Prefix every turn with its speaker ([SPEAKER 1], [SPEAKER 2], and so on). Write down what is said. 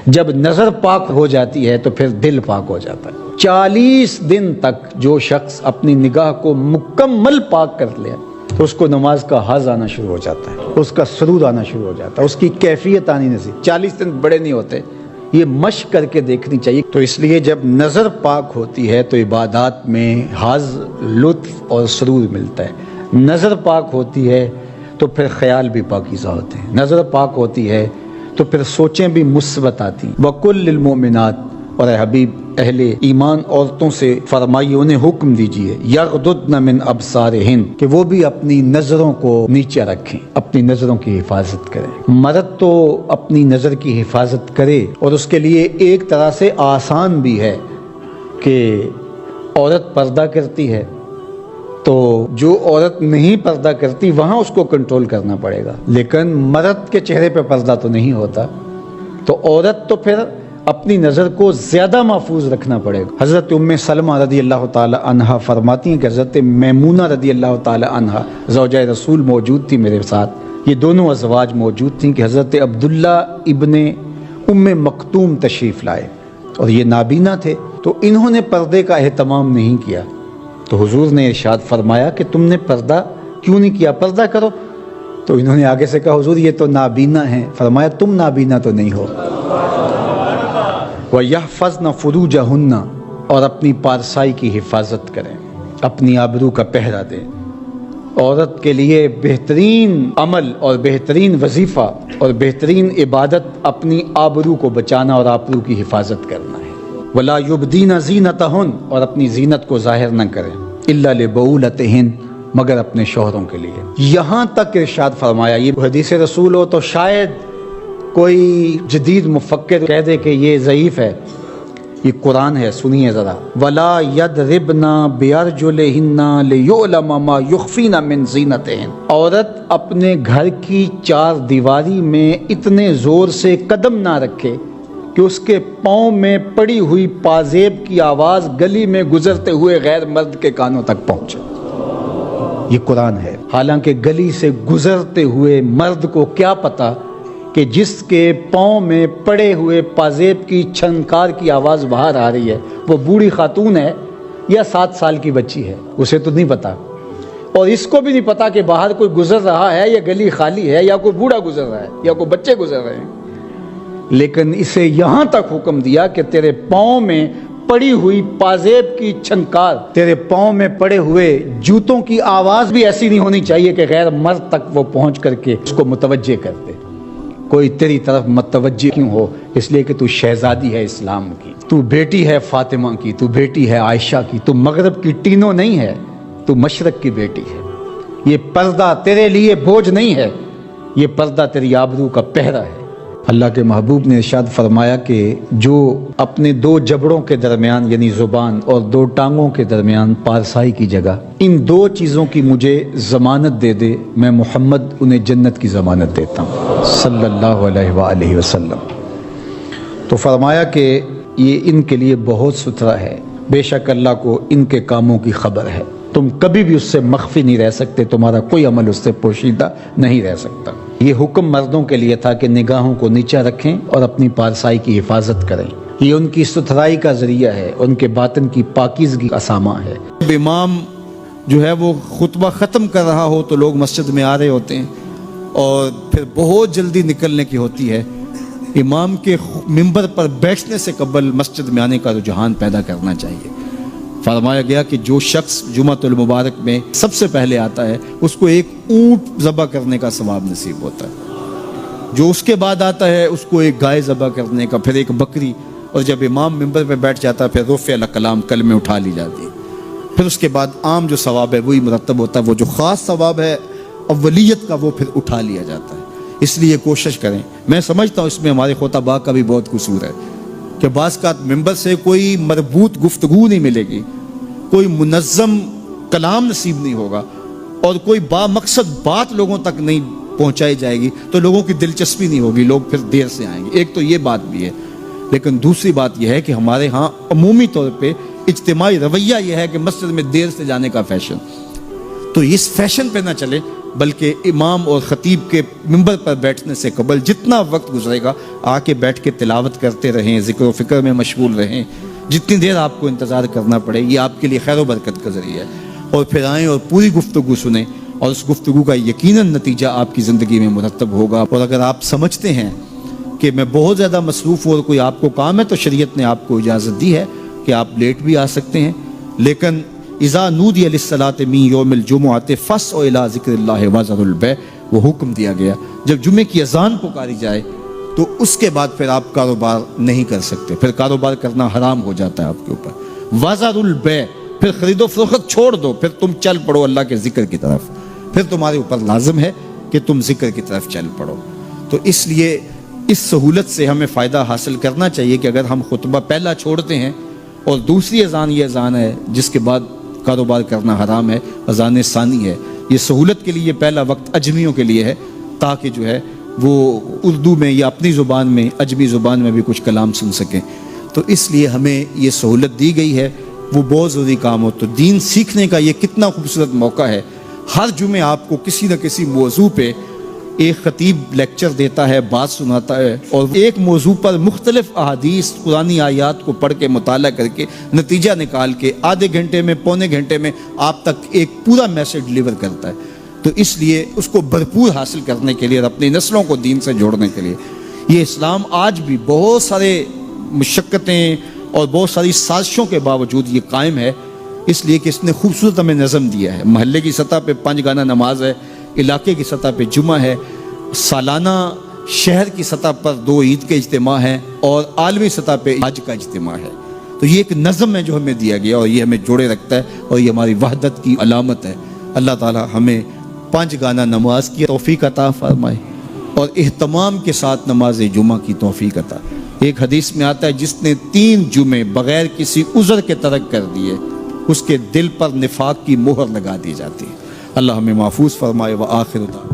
[SPEAKER 1] جب نظر پاک ہو جاتی ہے تو پھر دل پاک ہو جاتا ہے۔ 40 دن تک جو شخص اپنی نگاہ کو مکمل پاک کر لے تو اس کو نماز کا حظ آنا شروع ہو جاتا ہے، اس کا سرور آنا شروع ہو جاتا ہے، اس کی کیفیت آنی نصیب۔ 40 دن بڑے نہیں ہوتے، یہ مشق کر کے دیکھنی چاہیے۔ تو اس لیے جب نظر پاک ہوتی ہے تو عبادات میں حظ، لطف اور سرور ملتا ہے۔ نظر پاک ہوتی ہے تو پھر خیال بھی پاکیزہ ہوتے ہیں، نظر پاک ہوتی ہے تو پھر سوچیں بھی مثبت آتی ہیں۔ وَقُلْ لِلْمُؤْمِنَاتِ، اور اے حبیب اہل ایمان عورتوں سے فرمائیے، انہیں حکم دیجئے، یغضضن من ابصارہن، کہ وہ بھی اپنی نظروں کو نیچے رکھیں، اپنی نظروں کی حفاظت کریں۔ مرد تو اپنی نظر کی حفاظت کرے، اور اس کے لیے ایک طرح سے آسان بھی ہے کہ عورت پردہ کرتی ہے تو جو عورت نہیں پردہ کرتی وہاں اس کو کنٹرول کرنا پڑے گا، لیکن مرد کے چہرے پہ پردہ تو نہیں ہوتا، تو عورت تو پھر اپنی نظر کو زیادہ محفوظ رکھنا پڑے گا۔ حضرت ام سلمہ رضی اللہ تعالی عنہا فرماتی ہیں کہ حضرت میمونہ رضی اللہ تعالی عنہا زوجہ رسول موجود تھی میرے ساتھ، یہ دونوں ازواج موجود تھیں کہ حضرت عبداللہ ابن ام مکتوم تشریف لائے اور یہ نابینا تھے، تو انہوں نے پردے کا اہتمام نہیں کیا، تو حضور نے ارشاد فرمایا کہ تم نے پردہ کیوں نہیں کیا، پردہ کرو۔ تو انہوں نے آگے سے کہا حضور یہ تو نابینا ہیں، فرمایا تم نابینا تو نہیں ہو۔ وَيَحْفَظْنَ فُرُوجَهُنَّ، اور اپنی پارسائی کی حفاظت کریں، اپنی آبرو کا پہرا دیں۔ عورت کے لیے بہترین عمل اور بہترین وظیفہ اور بہترین عبادت اپنی آبرو کو بچانا اور آبرو کی حفاظت کرنا ہے۔ وَلَا يُبْدِينَ زِينَتَهُنَّ، اور اپنی زینت کو ظاہر نہ کریں، إِلَّا لِبُعُولَتِهِنَّ، مگر اپنے شوہروں کے لیے۔ یہاں تک ارشاد فرمایا، یہ حدیث رسول ہو تو شاید کوئی جدید مفکر کہہ دے کہ یہ ضعیف ہے، یہ قرآن ہے، سنیے ذرا۔ وَلَا يَضْرِبْنَ بِأَرْجُلِهِنَّ لِيُعْلَمَ مَا يُخْفِينَ مِنْ زِينَتِهِنَّ، عورت اپنے گھر کی 4 دیواری میں اتنے زور سے قدم نہ رکھے کہ اس کے پاؤں میں پڑی ہوئی پازیب کی آواز گلی میں گزرتے ہوئے غیر مرد کے کانوں تک پہنچے۔ یہ قرآن ہے، حالانکہ گلی سے گزرتے ہوئے مرد کو کیا پتا کہ جس کے پاؤں میں پڑے ہوئے پازیب کی چھنکار کی آواز باہر آ رہی ہے وہ بوڑھی خاتون ہے یا 7 سال کی بچی ہے، اسے تو نہیں پتا، اور اس کو بھی نہیں پتا کہ باہر کوئی گزر رہا ہے یا گلی خالی ہے یا کوئی بوڑھا گزر رہا ہے یا کوئی بچے گزر رہے ہیں، لیکن اسے یہاں تک حکم دیا کہ تیرے پاؤں میں پڑی ہوئی پازیب کی چھنکار، تیرے پاؤں میں پڑے ہوئے جوتوں کی آواز بھی ایسی نہیں ہونی چاہیے کہ غیر مرد تک وہ پہنچ کر کے اس کو متوجہ کر دے۔ کوئی تیری طرف متوجہ کیوں ہو؟ اس لیے کہ تو شہزادی ہے اسلام کی، تو بیٹی ہے فاطمہ کی، تو بیٹی ہے عائشہ کی، تو مغرب کی ٹینوں نہیں ہے، تو مشرق کی بیٹی ہے۔ یہ پردہ تیرے لیے بوجھ نہیں ہے، یہ پردہ تیری آبرو کا پہرا ہے۔ اللہ کے محبوب نے ارشاد فرمایا کہ جو اپنے 2 جبڑوں کے درمیان یعنی زبان اور 2 ٹانگوں کے درمیان پارسائی کی جگہ ان 2 چیزوں کی مجھے ضمانت دے دے، میں محمد انہیں جنت کی ضمانت دیتا ہوں صلی اللہ علیہ وآلہ وسلم۔ تو فرمایا کہ یہ ان کے لیے بہت ستھرا ہے، بے شک اللہ کو ان کے کاموں کی خبر ہے، تم کبھی بھی اس سے مخفی نہیں رہ سکتے، تمہارا کوئی عمل اس سے پوشیدہ نہیں رہ سکتا۔ یہ حکم مردوں کے لیے تھا کہ نگاہوں کو نیچا رکھیں اور اپنی پارسائی کی حفاظت کریں، یہ ان کی ستھرائی کا ذریعہ ہے، ان کے باطن کی پاکیزگی کا سامان ہے۔
[SPEAKER 2] امام جو ہے وہ خطبہ ختم کر رہا ہو تو لوگ مسجد میں آ رہے ہوتے ہیں اور پھر بہت جلدی نکلنے کی ہوتی ہے، امام کے منبر پر بیٹھنے سے قبل مسجد میں آنے کا رجحان پیدا کرنا چاہیے۔ فرمایا گیا کہ جو شخص جمعۃ المبارک میں سب سے پہلے آتا ہے اس کو ایک اونٹ ذبح کرنے کا ثواب نصیب ہوتا ہے، جو اس کے بعد آتا ہے اس کو ایک گائے ذبح کرنے کا، پھر ایک بکری، اور جب امام منبر پہ بیٹھ جاتا ہے پھر رفع الکلام کلمے اٹھا لی جاتی ہے، پھر اس کے بعد عام جو ثواب ہے وہی مرتب ہوتا ہے، وہ جو خاص ثواب ہے اولیت کا وہ پھر اٹھا لیا جاتا ہے۔ اس لیے کوشش کریں، میں سمجھتا ہوں اس میں ہمارے خطباء کا بھی بہت قصور ہے کہ بعض کا ممبر سے کوئی مربوط گفتگو نہیں ملے گی، کوئی منظم کلام نصیب نہیں ہوگا اور کوئی با مقصد بات لوگوں تک نہیں پہنچائی جائے گی تو لوگوں کی دلچسپی نہیں ہوگی، لوگ پھر دیر سے آئیں گے۔ ایک تو یہ بات بھی ہے، لیکن دوسری بات یہ ہے کہ ہمارے ہاں عمومی طور پہ اجتماعی رویہ یہ ہے کہ مسجد میں دیر سے جانے کا فیشن، تو اس فیشن پہ نہ چلے، بلکہ امام اور خطیب کے منبر پر بیٹھنے سے قبل جتنا وقت گزرے گا آ کے بیٹھ کے تلاوت کرتے رہیں، ذکر و فکر میں مشغول رہیں، جتنی دیر آپ کو انتظار کرنا پڑے یہ آپ کے لیے خیر و برکت کا ذریعہ ہے، اور پھر آئیں اور پوری گفتگو سنیں، اور اس گفتگو کا یقیناً نتیجہ آپ کی زندگی میں مرتب ہوگا۔ اور اگر آپ سمجھتے ہیں کہ میں بہت زیادہ مصروف ہوں اور کوئی آپ کو کام ہے تو شریعت نے آپ کو اجازت دی ہے کہ آپ لیٹ بھی آ سکتے ہیں، لیکن اذا نودی للصلاۃ من یوم الجمعۃ فاسعوا الی ذکر اللہ وذروا البیع، وہ حکم دیا گیا جب جمعے کی اذان پکاری جائے تو اس کے بعد پھر آپ کاروبار نہیں کر سکتے، پھر کاروبار کرنا حرام ہو جاتا ہے آپ کے اوپر۔ وذروا البیع، پھر خرید و فروخت چھوڑ دو، پھر تم چل پڑو اللہ کے ذکر کی طرف، پھر تمہارے اوپر لازم ہے کہ تم ذکر کی طرف چل پڑو۔ تو اس لیے اس سہولت سے ہمیں فائدہ حاصل کرنا چاہیے کہ اگر ہم خطبہ پہلا چھوڑتے ہیں اور دوسری اذان یہ اذان ہے جس کے بعد کاروبار کرنا حرام ہے، اذان ثانی ہے، یہ سہولت کے لیے یہ پہلا وقت اجمیوں کے لیے ہے تاکہ جو ہے وہ اردو میں یا اپنی زبان میں اجمی زبان میں بھی کچھ کلام سن سکیں۔ تو اس لیے ہمیں یہ سہولت دی گئی ہے، وہ بہت ضروری کام ہو۔ تو دین سیکھنے کا یہ کتنا خوبصورت موقع ہے، ہر جمعے آپ کو کسی نہ کسی موضوع پہ ایک خطیب لیکچر دیتا ہے، بات سناتا ہے، اور ایک موضوع پر مختلف احادیث قرآنی آیات کو پڑھ کے مطالعہ کر کے نتیجہ نکال کے آدھے گھنٹے میں پونے گھنٹے میں آپ تک ایک پورا میسج ڈلیور کرتا ہے۔ تو اس لیے اس کو بھرپور حاصل کرنے کے لیے اور اپنی نسلوں کو دین سے جوڑنے کے لیے یہ اسلام آج بھی بہت سارے مشقتیں اور بہت ساری سازشوں کے باوجود یہ قائم ہے، اس لیے کہ اس نے خوبصورت ہمیں نظم دیا ہے۔ محلے کی سطح پہ 5 گانا نماز ہے، علاقے کی سطح پہ جمعہ ہے، سالانہ شہر کی سطح پر 2 عید کے اجتماع ہیں، اور عالمی سطح پہ حج کا اجتماع ہے۔ تو یہ ایک نظم ہے جو ہمیں دیا گیا اور یہ ہمیں جوڑے رکھتا ہے اور یہ ہماری وحدت کی علامت ہے۔ اللہ تعالی ہمیں 5 گانا نماز کی توفیق عطا فرمائے اور اہتمام کے ساتھ نماز جمعہ کی توفیق عطا۔ ایک حدیث میں آتا ہے جس نے 3 جمعے بغیر کسی عذر کے ترک کر دیے اس کے دل پر نفاق کی مہر لگا دی جاتی ہے۔ اللہ ہمیں محفوظ فرمائے۔ وآخر دعوانا